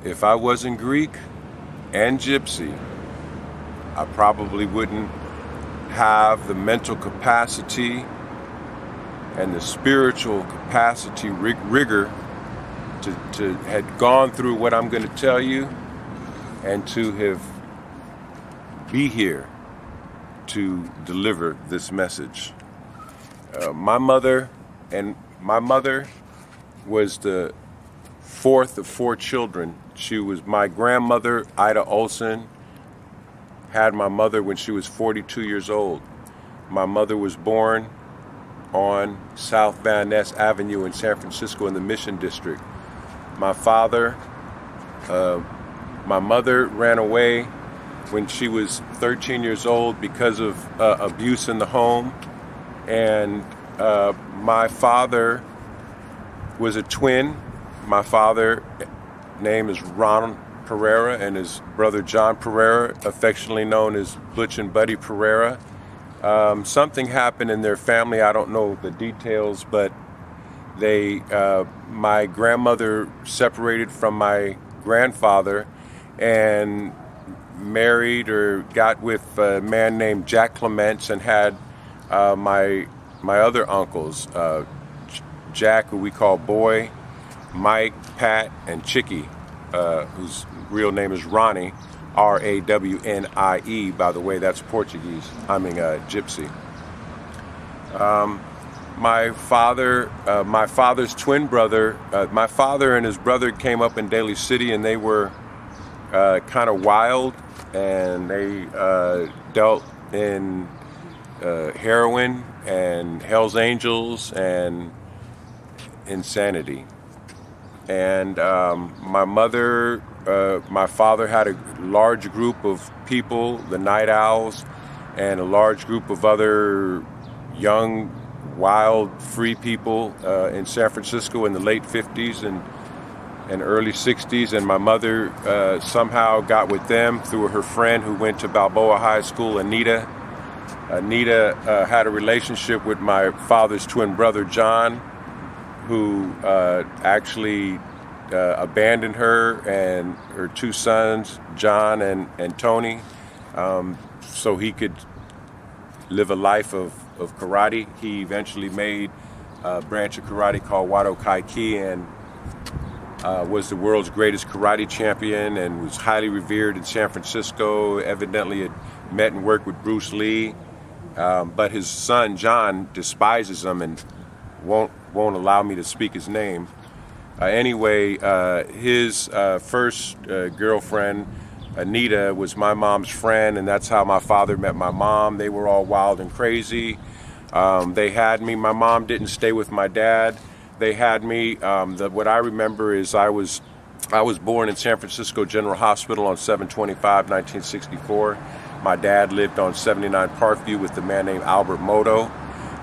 If I wasn't Greek and Gypsy, I probably wouldn't have the mental capacity and the spiritual capacity, rigor to had gone through what I'm going to tell you, and to have be here to deliver this message. My mother was the fourth of four children. She was my grandmother, Ida Olson, had my mother when she was 42 years old. My mother was born on South Van Ness Avenue in San Francisco in the Mission District. My mother ran away when she was 13 years old because of abuse in the home. And my father was a twin. My father name is Ron Pereira, and his brother John Pereira, affectionately known as Butch and Buddy Pereira. Something happened in their family. I don't know the details, but my grandmother separated from my grandfather and married or got with a man named Jack Clements, and had my other uncles, Jack, who we call Boy, Mike, Pat, and Chicky, whose real name is Ronnie, Rawnie, by the way. That's Portuguese. I mean Gypsy. My father's twin brother, my father and his brother came up in Daly City, and they were kind of wild, and they dealt in heroin and Hell's Angels and insanity. And my father had a large group of people, the Night Owls, and a large group of other young, wild, free people in San Francisco in the late 50s and early 60s. And my mother somehow got with them through her friend who went to Balboa High School, Anita. Anita had a relationship with my father's twin brother, John, who actually abandoned her and her two sons, John and Tony, so he could live a life of karate. He eventually made a branch of karate called Wado Kai Ki, and was the world's greatest karate champion, and was highly revered in San Francisco. Evidently had met and worked with Bruce Lee, but his son John despises him and won't allow me to speak his name. Anyway, his first girlfriend, Anita, was my mom's friend, and that's how my father met my mom. They were all wild and crazy. They had me. My mom didn't stay with my dad. They had me. What I remember is I was born in San Francisco General Hospital on 7/25/1964. My dad lived on 79 Parkview with a man named Albert Moto.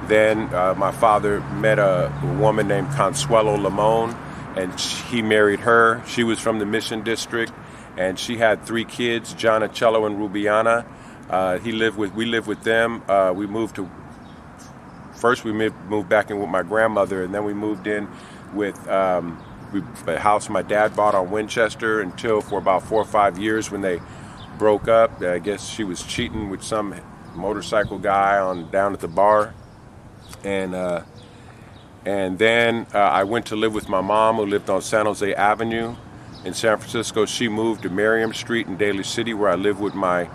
Then my father met a woman named Consuelo Limon, and he married her. She was from the Mission District, and she had 3 kids, Giannicello and Rubiana. We lived with them. We moved back in with my grandmother, and then we moved in with a house my dad bought on Winchester until for about 4 or 5 years when they broke up. I guess she was cheating with some motorcycle guy down at the bar. And then I went to live with my mom, who lived on San Jose Avenue in San Francisco. She moved to Merriam Street in Daly City, where I lived with my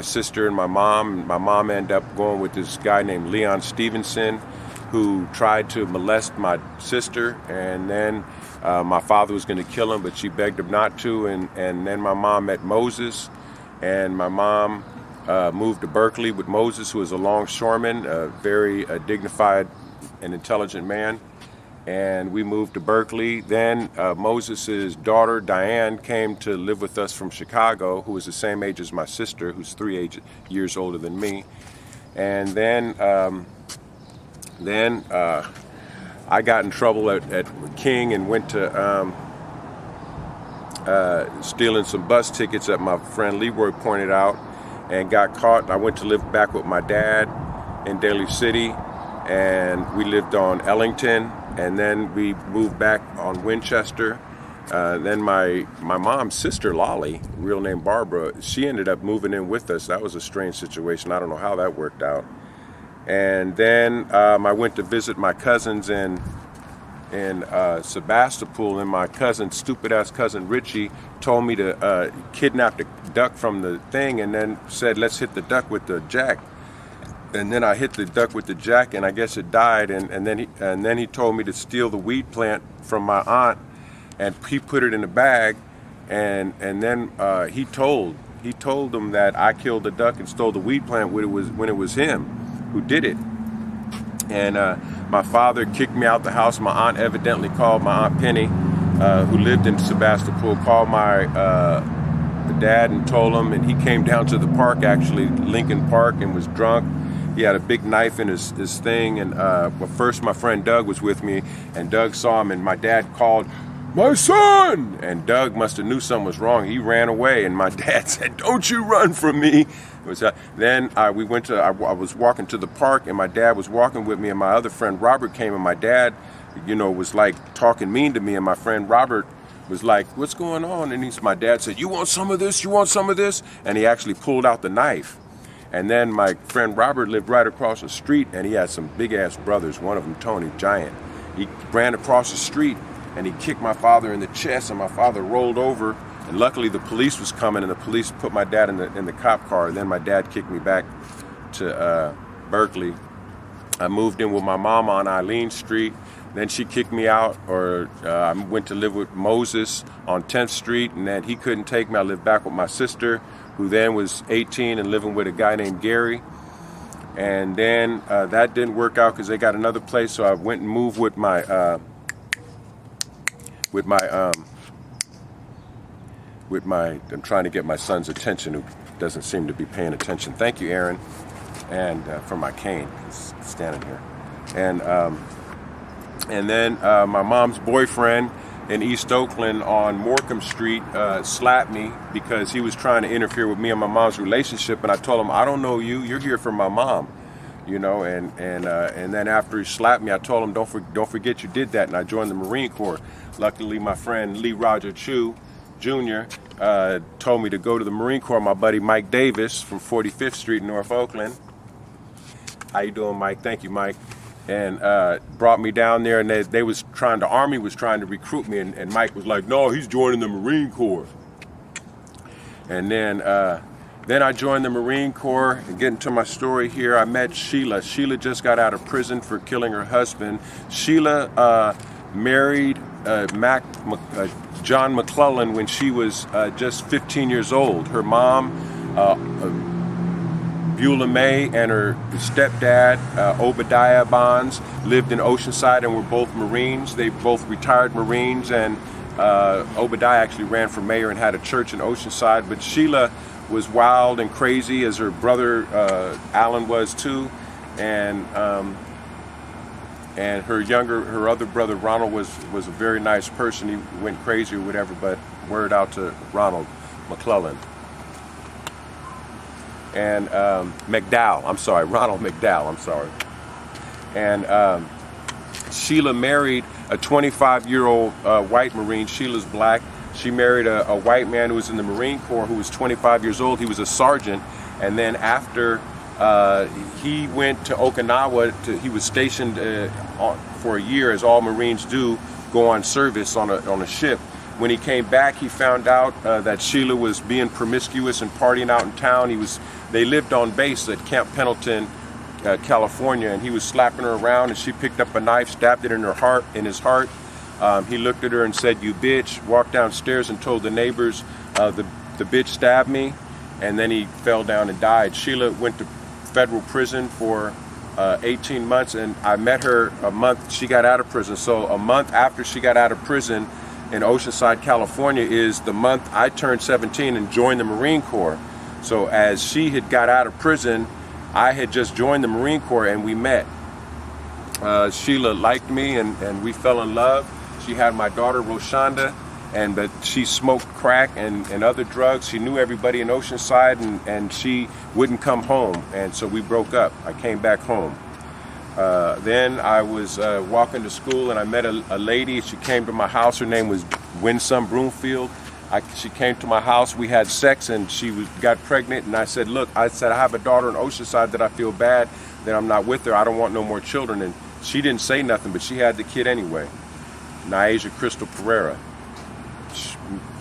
sister and my mom. My mom ended up going with this guy named Leon Stevenson, who tried to molest my sister, and then my father was going to kill him, but she begged him not to. And then my mom met Moses, and my mom moved to Berkeley with Moses, who was a longshoreman, a very dignified and intelligent man. And we moved to Berkeley. Then Moses' daughter, Diane, came to live with us from Chicago, who was the same age as my sister, who's 3 years older than me. And then I got in trouble at King and went to stealing some bus tickets that my friend Leroy pointed out, and got caught. I went to live back with my dad in Daly City, and we lived on Ellington, and then we moved back on Winchester. Then my mom's sister, Lolly, real name Barbara, she ended up moving in with us. That was a strange situation. I don't know how that worked out. And then I went to visit my cousins in Sebastopol, and my cousin, stupid-ass cousin Richie, told me to kidnap the duck from the thing, and then said, let's hit the duck with the jack. And then I hit the duck with the jack, and I guess it died. And then he told me to steal the weed plant from my aunt, and he put it in a bag. And then he told them that I killed the duck and stole the weed plant when it was him who did it. And my father kicked me out the house. My aunt evidently called my Aunt Penny, who lived in Sebastopol, called my dad and told him, and he came down to the park, actually, Lincoln Park, and was drunk. He had a big knife in his thing, and well, first my friend Doug was with me, and Doug saw him, and my dad called, "My son!" And Doug must have knew something was wrong. He ran away, and my dad said, "Don't you run from me." It was, then I was walking to the park, and my dad was walking with me, and my other friend Robert came, and my dad, was like talking mean to me, and my friend Robert was like, "What's going on?" And my dad said, "You want some of this? You want some of this?" And he actually pulled out the knife. And then my friend Robert lived right across the street, and he had some big-ass brothers, one of them, Tony, giant. He ran across the street, and he kicked my father in the chest, and my father rolled over, and luckily the police was coming, and the police put my dad in the cop car. And then my dad kicked me back to Berkeley. I moved in with my mom on Eileen Street. Then she kicked me out, or I went to live with Moses on 10th Street, and then he couldn't take me. I lived back with my sister, who then was 18 and living with a guy named Gary. And then that didn't work out because they got another place, so I went and moved with my I'm trying to get my son's attention, who doesn't seem to be paying attention. Thank you, Aaron, and for my cane, he's standing here. And then my mom's boyfriend in East Oakland on Morecambe Street slapped me because he was trying to interfere with me and my mom's relationship. And I told him, "I don't know you. You're here for my mom," And then after he slapped me, I told him, "Don't forget you did that." And I joined the Marine Corps. Luckily, my friend Lee Roger Chu Jr. Told me to go to the Marine Corps. My buddy Mike Davis from 45th Street in North Oakland. How you doing, Mike? Thank you, Mike. And brought me down there, and the Army was trying to recruit me, and Mike was like, "No, he's joining the Marine Corps." And then I joined the Marine Corps. And getting to my story here, I met Sheila. Sheila just got out of prison for killing her husband. Sheila married John McClellan when she was just 15 years old. Her mom, Beulah May, and her stepdad, Obadiah Bonds, lived in Oceanside and were both Marines. They both retired Marines, and Obadiah actually ran for mayor and had a church in Oceanside. But Sheila was wild and crazy, as her brother Alan was too, and her other brother Ronald was a very nice person. He went crazy or whatever, but word out to Ronald McClellan. And Ronald McDowell, I'm sorry. And Sheila married a 25-year-old white Marine. Sheila's black. She married a white man who was in the Marine Corps who was 25 years old. He was a sergeant. And then after he went to Okinawa, he was stationed for a year, as all Marines do, go on service on a ship. When he came back, he found out that Sheila was being promiscuous and partying out in town. They lived on base at Camp Pendleton, California, and he was slapping her around, and she picked up a knife, stabbed it in his heart. He looked at her and said, "You bitch," walked downstairs and told the neighbors, the bitch stabbed me, and then he fell down and died. Sheila went to federal prison for 18 months, and I met her a month she got out of prison. So a month after she got out of prison in Oceanside, California, is the month I turned 17 and joined the Marine Corps. So as she had got out of prison, I had just joined the Marine Corps, and we met. Sheila liked me, and we fell in love. She had my daughter Roshonda, but she smoked crack and other drugs. She knew everybody in Oceanside, and she wouldn't come home, and so we broke up. I came back home. Then I was walking to school, and I met a lady. She came to my house. Her name was Winsome Broomfield. She came to my house, we had sex, and got pregnant, and I said, look, I have a daughter in Oceanside that I feel bad that I'm not with her. I don't want no more children. And she didn't say nothing, but she had the kid anyway. Nyasia Crystal Pereira.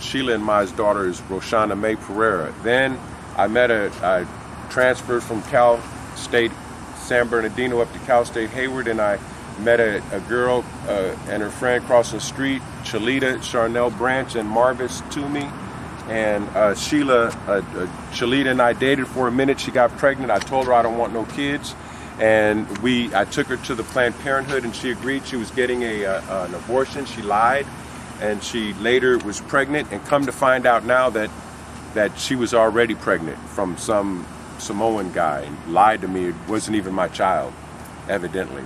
Sheila and Mai's daughter is Roshana Mae Pereira. Then I transferred from Cal State San Bernardino up to Cal State Hayward, and I met a girl and her friend crossing the street, Chalita Charnel Branch and Marvis Toomey. And Chalita and I dated for a minute. She got pregnant. I told her I don't want no kids. And I took her to the Planned Parenthood, and she agreed she was getting an abortion. She lied, and she later was pregnant, and come to find out now that she was already pregnant from some Samoan guy, and lied to me. It wasn't even my child, evidently.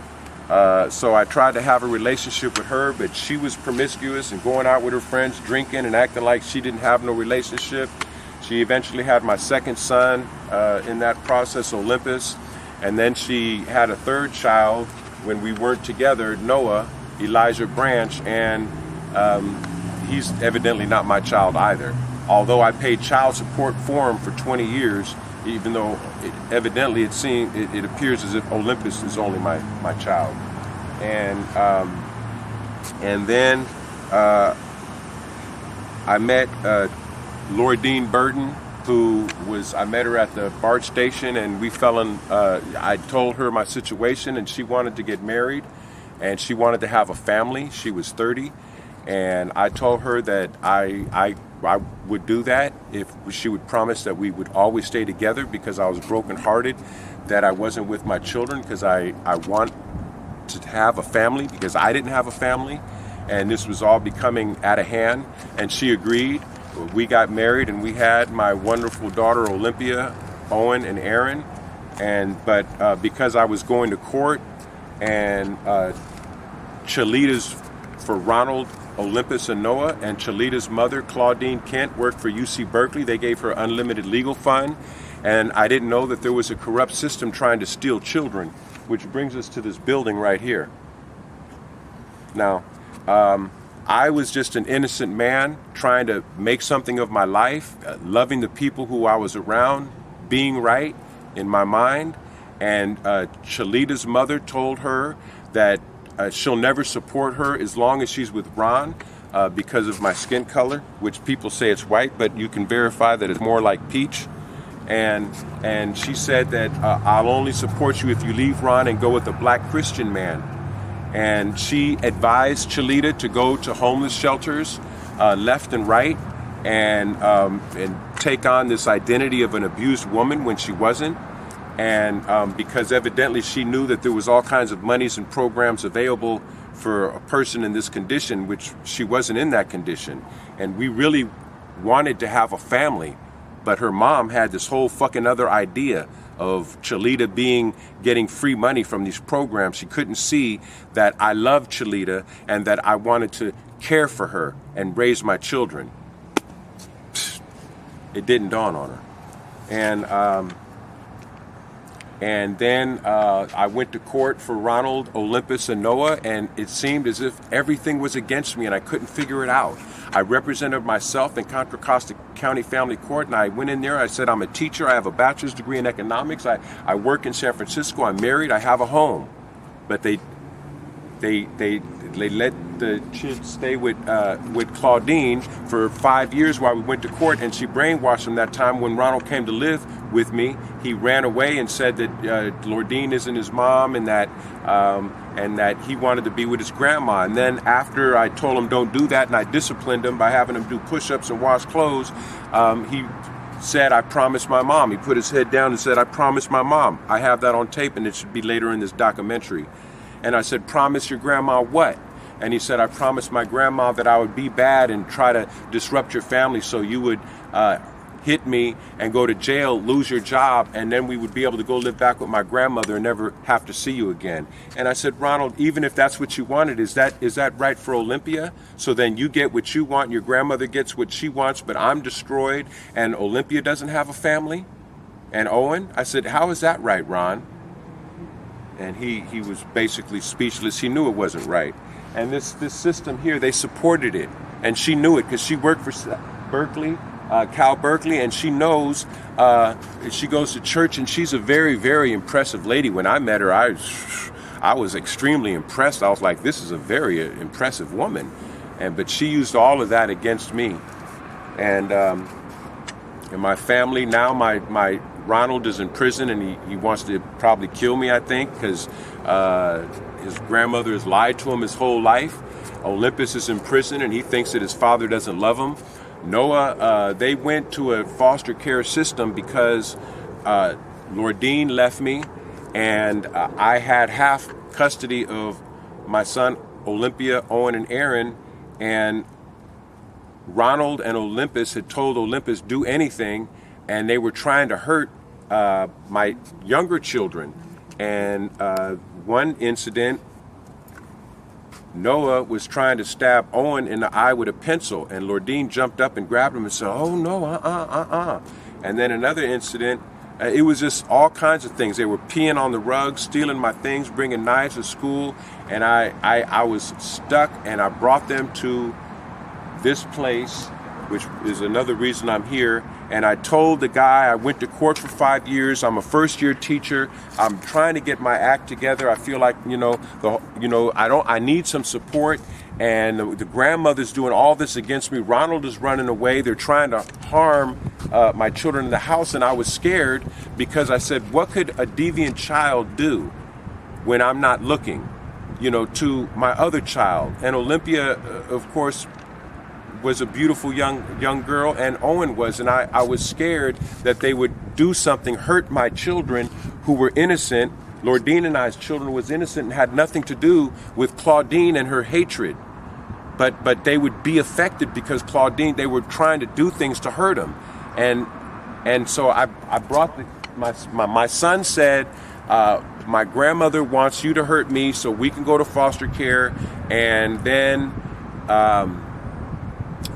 So I tried to have a relationship with her, but she was promiscuous and going out with her friends, drinking and acting like she didn't have no relationship. She eventually had my second son in that process, Olympus. And then she had a third child when we weren't together, Noah, Elijah Branch, and he's evidently not my child either. Although I paid child support for him for 20 years, even though it appears as if Olympus is only my child. And then I met Lordine Burton, I met her at the BART station, and I told her my situation, and she wanted to get married, and she wanted to have a family. She was 30, and I told her that I would do that if she would promise that we would always stay together, because I was brokenhearted that I wasn't with my children, because I want to have a family, because I didn't have a family, and this was all becoming out of hand, and she agreed. We got married, and we had my wonderful daughter Olympia, Owen, and Aaron. But because I was going to court, and Chalita's for Ronald, Olympus, and Noah, and Chalita's mother, Claudine Kent, worked for UC Berkeley. They gave her unlimited legal fund, and I didn't know that there was a corrupt system trying to steal children, which brings us to this building right here. Now, I was just an innocent man trying to make something of my life, loving the people who I was around, being right in my mind. And Chalita's mother told her that she'll never support her as long as she's with Ron because of my skin color, which people say it's white, but you can verify that it's more like peach. And she said that I'll only support you if you leave Ron and go with a black Christian man. And she advised Chalita to go to homeless shelters left and right, and take on this identity of an abused woman when she wasn't. And because evidently she knew that there was all kinds of monies and programs available for a person in this condition, which she wasn't in that condition. And we really wanted to have a family, but her mom had this whole fucking other idea of Chalita getting free money from these programs. She couldn't see that I loved Chalita and that I wanted to care for her and raise my children. It didn't dawn on her. And then I went to court for Ronald, Olympus, and Noah, and it seemed as if everything was against me and I couldn't figure it out. I represented myself in Contra Costa County Family Court, and I went in there. I said, I'm a teacher. I have a bachelor's degree in economics. I work in San Francisco. I'm married. I have a home. But they let the kid stay with Claudine for 5 years while we went to court, and she brainwashed him that time. When Ronald came to live with me, he ran away and said that Lordine isn't his mom, and that he wanted to be with his grandma. And then after I told him don't do that, and I disciplined him by having him do push-ups and wash clothes, he said, I promised my mom. He put his head down and said, I promised my mom. I have that on tape, and it should be later in this documentary. And I said, promise your grandma what? And he said, I promised my grandma that I would be bad and try to disrupt your family so you would hit me and go to jail, lose your job, and then we would be able to go live back with my grandmother and never have to see you again. And I said, Ronald, even if that's what you wanted, is that right for Olympia? So then you get what you want, your grandmother gets what she wants, but I'm destroyed and Olympia doesn't have a family? And Owen? I said, how is that right, Ron? And he was basically speechless. He knew it wasn't right. And this system here, they supported it. and she knew it because she worked for Berkeley, Cal Berkeley, and she knows. She goes to church, and she's a very, very impressive lady. When I met her, I was extremely impressed. I was like, this is a very impressive woman, but she used all of that against me, and my family now. My Ronald is in prison, and he wants to probably kill me, I think, because his grandmother has lied to him his whole life. Olympus is in prison, and he thinks that his father doesn't love him. Noah, they went to a foster care system because Lordine left me, and I had half custody of my son, Olympia, Owen, and Aaron, and Ronald and Olympus had told Olympus, do anything, and they were trying to hurt my younger children. And one incident, Noah was trying to stab Owen in the eye with a pencil, and Lordine jumped up and grabbed him and said, oh no, And then another incident, it was just all kinds of things. They were peeing on the rug, stealing my things, bringing knives to school, and I was stuck, and I brought them to this place, which is another reason I'm here. And I told the guy, I went to court for 5 years. I'm a first-year teacher. I'm trying to get my act together. I feel like, I need some support. And the grandmother's doing all this against me. Ronald is running away. They're trying to harm my children in the house. And I was scared because I said, what could a deviant child do when I'm not looking, to my other child? And Olympia, of course, was a beautiful young girl, and Owen was, and I was scared that they would do something, hurt my children who were innocent. Lordine and I's children was innocent and had nothing to do with Claudine and her hatred. But they would be affected because Claudine, they were trying to do things to hurt him. And so I brought my son said, my grandmother wants you to hurt me so we can go to foster care, and then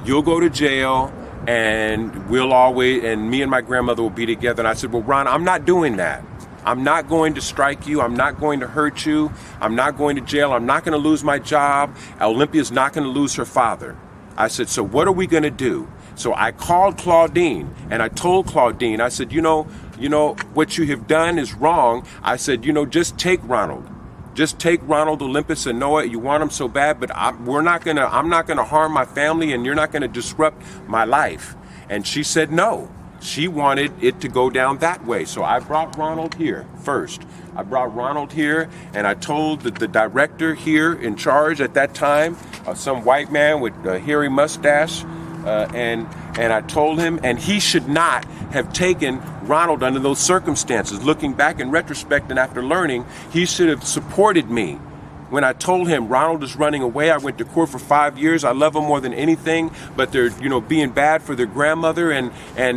you'll go to jail, and me and my grandmother will be together. And I said, well, Ron, I'm not doing that. I'm not going to strike you. I'm not going to hurt you. I'm not going to jail. I'm not going to lose my job. Olympia's not going to lose her father. I said, so what are we going to do? So I called Claudine, and I told Claudine, I said, what you have done is wrong. I said, just take Ronald. Just take Ronald, Olympus, and Noah. You want them so bad, but I'm not gonna harm my family, and you're not gonna disrupt my life. And she said no. She wanted it to go down that way. So I brought Ronald here first. I brought Ronald here, and I told the director here in charge at that time, some white man with a hairy mustache, and I told him, and he should not have taken Ronald under those circumstances. Looking back in retrospect and after learning, he should have supported me. When I told him Ronald is running away, I went to court for 5 years. I love him more than anything, but they're being bad for their grandmother, and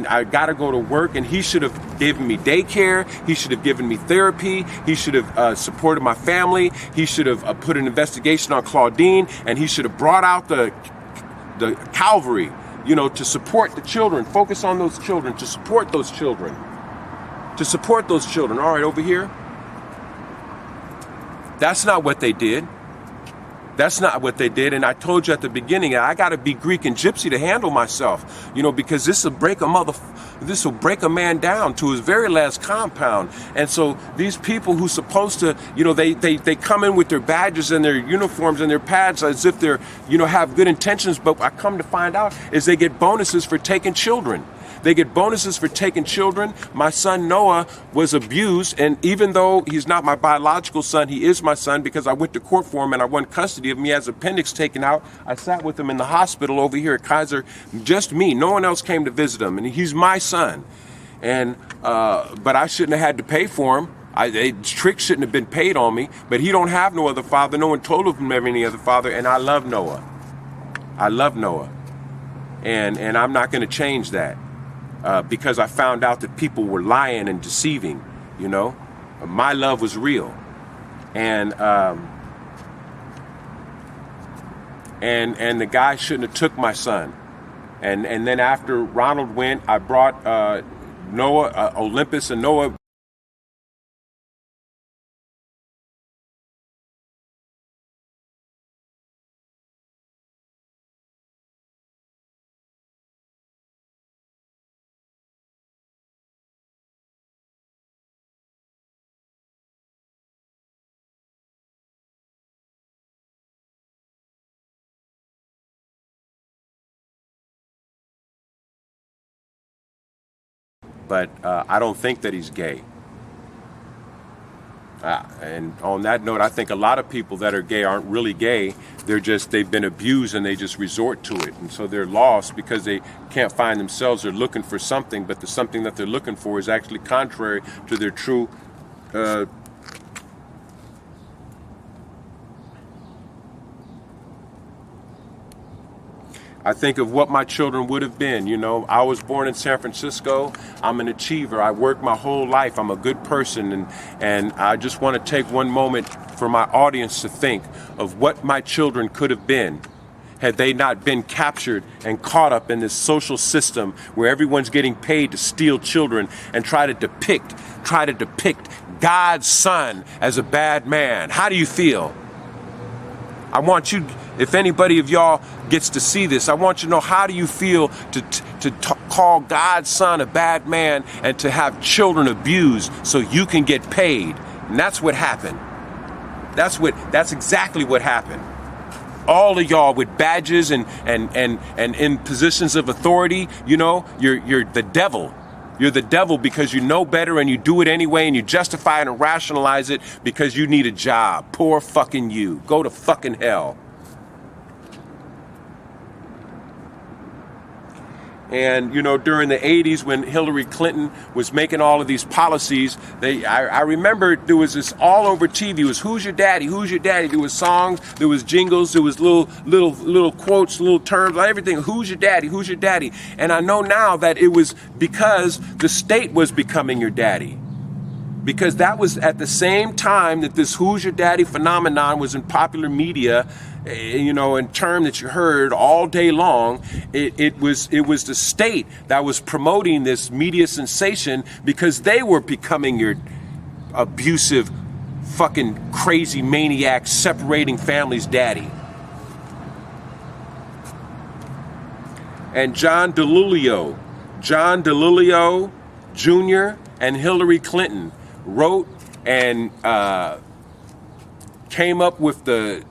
I got to go to work. And he should have given me daycare. He should have given me therapy. He should have supported my family. He should have put an investigation on Claudine, and he should have brought out the cavalry, to support the children, focus on those children, to support those children. All right, over here. That's not what they did. And I told you at the beginning, I got to be Greek and Gypsy to handle myself, because this will break a man down to his very last compound. And so these people who supposed to, they come in with their badges and their uniforms and their pads as if they're, have good intentions. But I come to find out is they get bonuses for taking children. My son Noah was abused, and even though he's not my biological son, he is my son because I went to court for him and I won custody of him. He has appendix taken out. I sat with him in the hospital over here at Kaiser, just me. No one else came to visit him, and he's my son. And but I shouldn't have had to pay for him. Trick shouldn't have been paid on me, but he don't have no other father. No one told him to have any other father, and I love Noah. And I'm not going to change that. Because I found out that people were lying and deceiving, My love was real. And the guy shouldn't have took my son. And then after Ronald went, I brought Noah, Olympus and Noah but I don't think that he's gay. And on that note, I think a lot of people that are gay aren't really gay. They've been abused and they just resort to it. And so they're lost because they can't find themselves. They're looking for something, but the something that they're looking for is actually contrary to their true I think of what my children would have been. You know, I was born in San Francisco. I'm an achiever. I worked my whole life. I'm a good person. And I just want to take one moment for my audience to think of what my children could have been had they not been captured and caught up in this social system where everyone's getting paid to steal children and try to depict God's son as a bad man. How do you feel? I want you, if anybody of y'all gets to see this, I want you to know, how do you feel to call God's son a bad man and to have children abused so you can get paid? And that's what happened. That's exactly what happened. All of y'all with badges and in positions of authority, you know, you're the devil. You're the devil because you know better and you do it anyway and you justify it and rationalize it because you need a job. Poor fucking you. Go to fucking hell. And, you know, during the 80s when Hillary Clinton was making all of these policies, I remember there was this all over TV. It was, who's your daddy? Who's your daddy? There was songs, there was jingles, there was little quotes, little terms, everything. Who's your daddy? Who's your daddy? And I know now that it was because the state was becoming your daddy. Because that was at the same time that this who's your daddy phenomenon was in popular media, you know, in term that you heard all day long. It was the state that was promoting this media sensation because they were becoming your abusive, fucking crazy maniac, separating families daddy. And John DeLilio Jr. and Hillary Clinton wrote and came up with the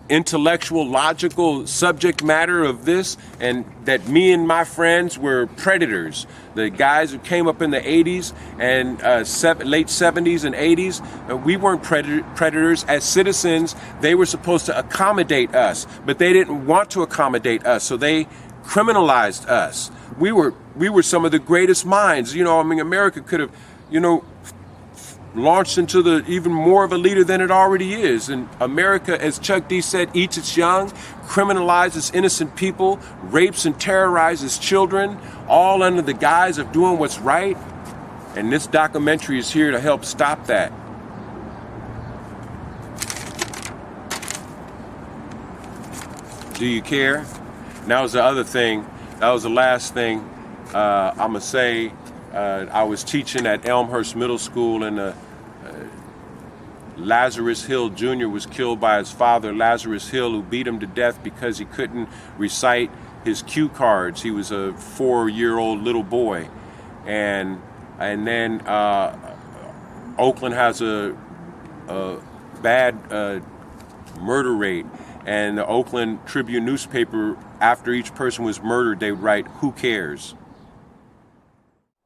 intellectual, logical subject matter of this, and that me and my friends were predators. The guys who came up in the 80s and late 70s and 80s, we weren't predators. As citizens, they were supposed to accommodate us, but they didn't want to accommodate us, so they criminalized us. We were some of the greatest minds. You know, I mean, America could have, you know, launched into the even more of a leader than it already is. And America, as Chuck D said, eats its young, criminalizes innocent people, rapes and terrorizes children, all under the guise of doing what's right. And this documentary is here to help stop that. Do you care? And that was the other thing. That was the last thing I'm going to say. I was teaching at Elmhurst Middle School, and Lazarus Hill Jr. was killed by his father, Lazarus Hill, who beat him to death because he couldn't recite his cue cards. He was a 4-year-old little boy. And then Oakland has a bad murder rate. And the Oakland Tribune newspaper, after each person was murdered, they would write, "Who cares?"